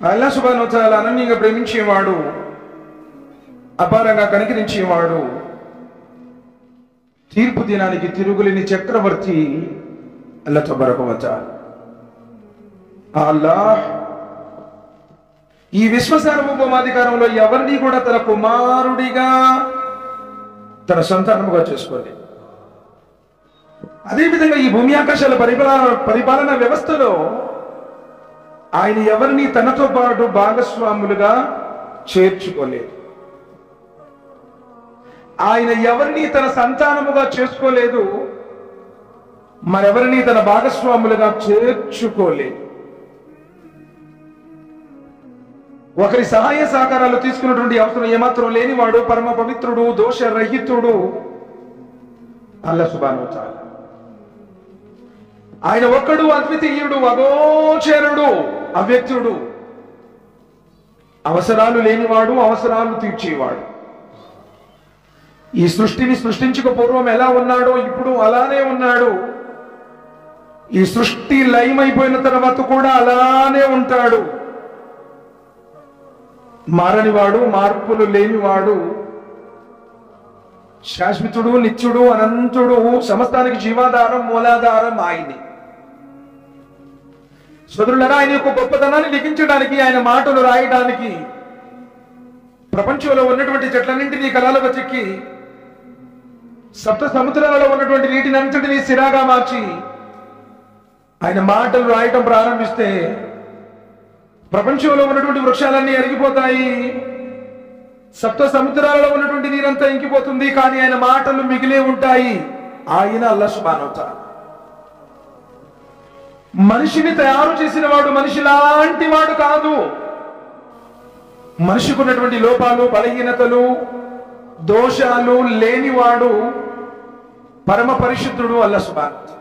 అల్లాహ్ సుబ్హానహు వ తఆలా అనన్యంగా ప్రేమించేవాడు, అపారంగా కనికరించేవాడు, తీర్పు దినానికి తిరుగులేని చక్రవర్తి అల్లాహ్ తబారక వ తఆలా. అల్లాహ్ ఈ విశ్వ సార్వభౌమాధికారంలో ఎవరిని కూడా తన కుమారుడిగా తన సంతానముగా చేసుకోలేదు. అదేవిధంగా ఈ భూమి ఆకాశాల పరిపాలన వ్యవస్థలో ఆయన ఎవరిని తనతో పాటు భాగస్వాములుగా చేర్చుకోలేదు. ఆయన ఎవరిని తన సంతానముగా చేసుకోలేదు, మరెవరిని తన భాగస్వాములుగా చేర్చుకోలేదు. ఒకరి సహాయ సహకారాలు తీసుకున్నటువంటి అవసరం ఏమాత్రం లేనివాడు, పరమ పవిత్రుడు, దోషరహితుడు అల్లాహ్ సుబ్హానహు వ తఆలా. ఆయన ఒక్కడు అద్వితీయుడు, అగోచరుడు, అవ్యక్తుడు, అవసరాలు లేనివాడు, అవసరాలు తీర్చేవాడు. ఈ సృష్టిని సృష్టించక పూర్వం ఎలా ఉన్నాడో ఇప్పుడు అలానే ఉన్నాడు. ఈ సృష్టి లయమైపోయిన తర్వాత కూడా అలానే ఉంటాడు. మారనివాడు, మార్పులు లేనివాడు, శాశ్వతుడు, నిత్యుడు, అనంతుడు, సమస్తానికి జీవాధారం, మూలాధారం ఆయనే. సోదరులారా, ఆయన యొక్క గొప్పతనాన్ని లిఖించడానికి, ఆయన మాటలు రాయడానికి ప్రపంచంలో ఉన్నటువంటి చెట్లన్నింటినీ కళలుగా చెక్కి సప్త సముద్రాలలో ఉన్నటువంటి నీటిని అంతటినీ సిరాగా మార్చి ఆయన మాటలు రాయటం ప్రారంభిస్తే ప్రపంచంలో ఉన్నటువంటి వృక్షాలన్నీ అరిగిపోతాయి, సప్త సముద్రాలలో ఉన్నటువంటి నీరంతా ఇంకిపోతుంది, కానీ ఆయన మాటలు మిగిలే ఉంటాయి. ఆయన అల్లాహ్ సుబ్హానహు వ తఆలా. మనిషిని తయారు చేసిన వాడు మనిషి లాంటి వాడు కాదు. మనిషికి ఉన్నటువంటి లోపాలు, బలహీనతలు, దోషాలు లేనివాడు పరమ పరిశుద్ధుడు అల్లాహ్ సుబ్హానహు వ తఆలా.